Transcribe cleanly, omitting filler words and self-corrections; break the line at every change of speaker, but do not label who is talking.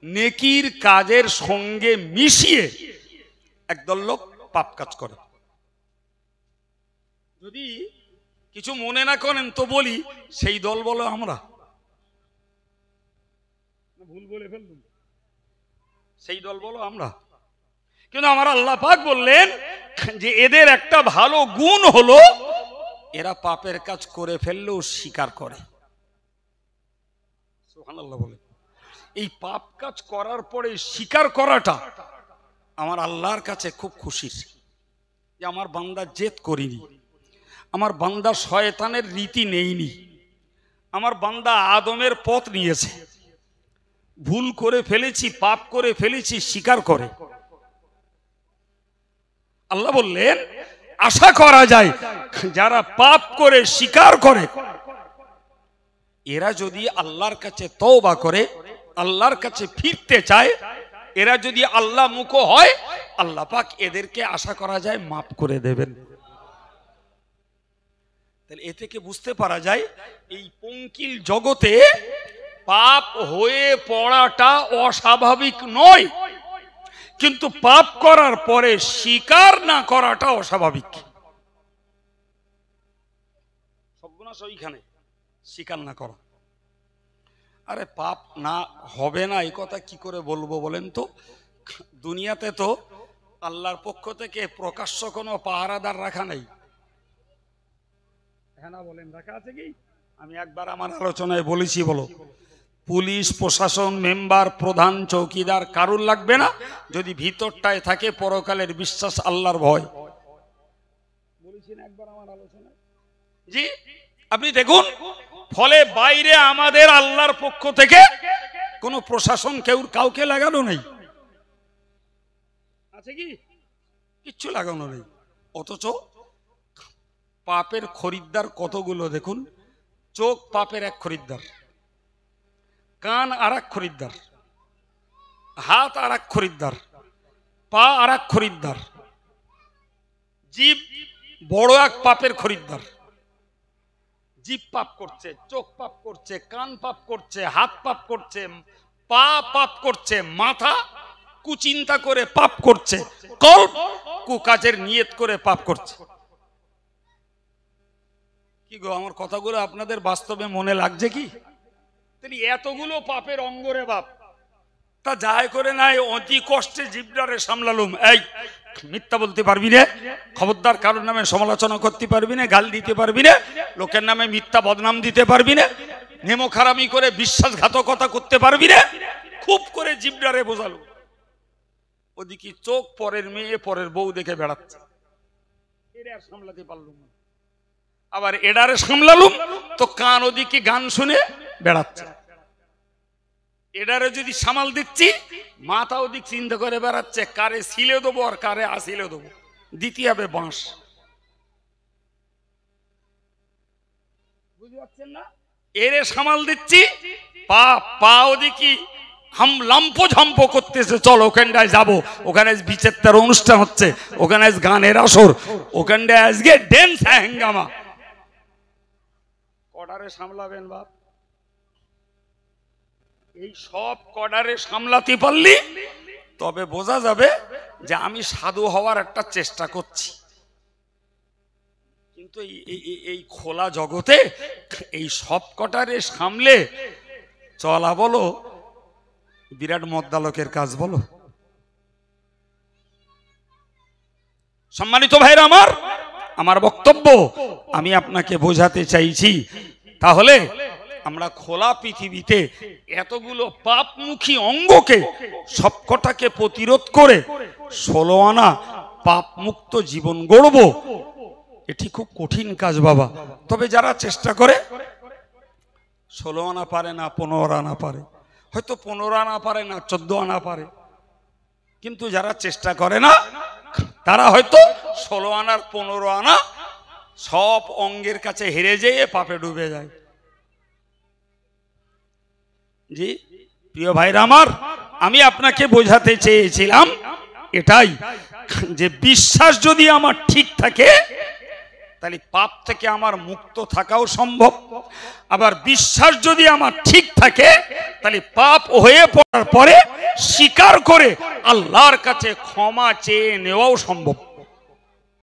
নেকির কাজের সঙ্গে মিশিয়ে একদল লোক পাপ কাজ করে। যদি কিছু মনে না করেন তো বলি, সেই দল বলো আমরা। ভুল বলে ফেললাম, সেই দল বলো আমরা। কিন্তু আমার আল্লাহ পাক বললেন যে এদের একটা ভালো গুণ হলো এরা পাপের কাজ করে ফেললেও স্বীকার করে। সুবহানাল্লাহ বলে। এই পাপ কাজ করার পরে স্বীকার করাটা আমার আল্লাহর কাছে খুব খুশির, যে আমার বান্দা জেদ করিনি, আমার বান্দা শয়তানের রীতি নেইনি, আমার বান্দা আদমের পথ নিয়েছে, ভুল করে ফেলেছি, পাপ করে ফেলেছি, স্বীকার করে। আল্লাহ বললেন আশা করা যায় যারা পাপ করে স্বীকার করে এরা যদি আল্লাহর কাছে তওবা করে, আল্লাহর কাছে ফিরতে চায়, এরা যদি আল্লাহ মুখ হয়, আল্লাহ পাক এদেরকে আশা করা যায় মাফ করে দেবেন। তাহলে এ থেকে বুঝতে পারা যায় এই পঙ্কিল জগতে পাপ হয়ে পড়াটা অস্বাভাবিক নয়, কিন্তু পাপ করার পরে স্বীকার না করাটা অস্বাভাবিক। সর্বনাশ ওইখানে, স্বীকার না করা। আরে পাপ না হবে না এই কথা কি করে বলবো বলেন তো? দুনিয়াতে তো আল্লাহর পক্ষ থেকে প্রকাশ্য কোনো পাহারাদার রাখা নেই। হ্যাঁ না বলেন, রাখা আছে কি? আমি একবার আমার আলোচনায় বলেছি, বলো পুলিশ প্রশাসন মেম্বার প্রধান চৌকিদার কারুর লাগবে না যদি ভিতরটায় থাকে পরকালের বিশ্বাস, আল্লাহর ভয়। বলেছি না একবার আমার আলোচনায়? জি, আপনি দেখুন, ফলে বাইরে আমাদের আল্লাহর পক্ষ থেকে কোনো প্রশাসন কাউকে লাগানো নেই, আছে কি? কিচ্ছু লাগানো নেই। অথচ পাপের খরিদ্দার কতগুলো দেখুন। চোখ পাপের এক খরিদ্দার, কান আর এক খরিদ্দার, হাত আর এক খরিদ্দার, পা আর এক খরিদ্দার, জিভ বড় এক পাপের খরিদ্দার। জিভ পাপ করছে, চোখ পাপ করছে, কান পাপ করছে, হাত পাপ করছে, পা পাপ করছে, মাথা কুচিন্তা করে পাপ করছে, কল্প কুকাজের নিয়ত করে পাপ করছে। কি গো, আমার কথাগুলো আপনাদের বাস্তবে মনে লাগছে কি? তাহলে এতগুলো পাপের অঙ্গরে বাপ, তা যাই করে নাই অতি কষ্টে জিভটারে সামলালুম। এই মিথ্যা বলতে পারবি না, খবরদার কারোর নামে সমালোচনা করতে পারবি না, গাল দিতে পারবি না, লোকের নামে মিথ্যা বদনাম দিতে পারবি না, নেমোখারামি করে বিশ্বাসঘাতকতা করতে পারবি না, খুব করে জিভটারে বোঝালো। ওদিকে চোখ পরের মেয়ে পরের বউ দেখে বেড়াচ্ছে, এরা আর সামলাতে পারলুম না। আবার এডারে সামলালুম তো কান ওদিকে গান শুনে বেড়াচ্ছে। এডারে যদি সামাল দিচ্ছি, মাথা ওদিক চিন্তা করে বেড়াচ্ছে কারে ছিলে দেবো আর কারে আসিলে দেবো, দিতে হবে বাঁশ। বুঝতে পারছেন না? এরে সামাল দিচ্ছি, পা ওদিকে লাম্পো ঝাম্পো করতেছে, চলো ওখানটায় যাবো, ওখানে বিচিত্র অনুষ্ঠান হচ্ছে, ওখানে গানের আসর, ওখানটায় আজকে ড্যান্স হ্যাঙ্গামা। কডারে সামলাবেন বাপ? এই সব কডারে সামলাতে পারলি তবে বোঝা যাবে যে আমি সাধু হওয়ার একটা চেষ্টা করছি। কিন্তু এই খোলা জগতে এই সব কটারে সামলে চলা বলো বিরাট মদ্দালকের কাজ বলো। সম্মানিত ভাইরা আমার বক্তব্য আমি আপনাকে বোঝাতে চাইছি, তাহলে আমরা খোলা পৃথিবীতে এতগুলো পাপমুখী অঙ্গকে সবকটাকে প্রতিরোধ করে 16 আনা পাপ মুক্ত জীবন গড়ব, এটি খুব কঠিন কাজ বাবা। তবে যারা চেষ্টা করে 16 আনা পারে না, 15 আনা পারে, হয়তো 15 আনা পারে না, 14 আনা পারে, কিন্তু যারা চেষ্টা করে না তারা হয়তো 16 আনার 15 আনা সব অঙ্গের কাছে হেরে যেয়ে পাপে ডুবে যায়। জি প্রিয় ভাইরা আমার, আমি আপনাকে বোঝাতে চেয়েছিলাম এটাই, যে বিশ্বাস যদি আমার ঠিক থাকে তাহলে পাপ থেকে আমার মুক্ত থাকাও সম্ভব। আবার বিশ্বাস যদি আমার ঠিক থাকে তাহলে পাপ হয়ে পড়ার পরে স্বীকার করে আল্লাহর কাছে ক্ষমা চেয়ে নেওয়াও সম্ভব।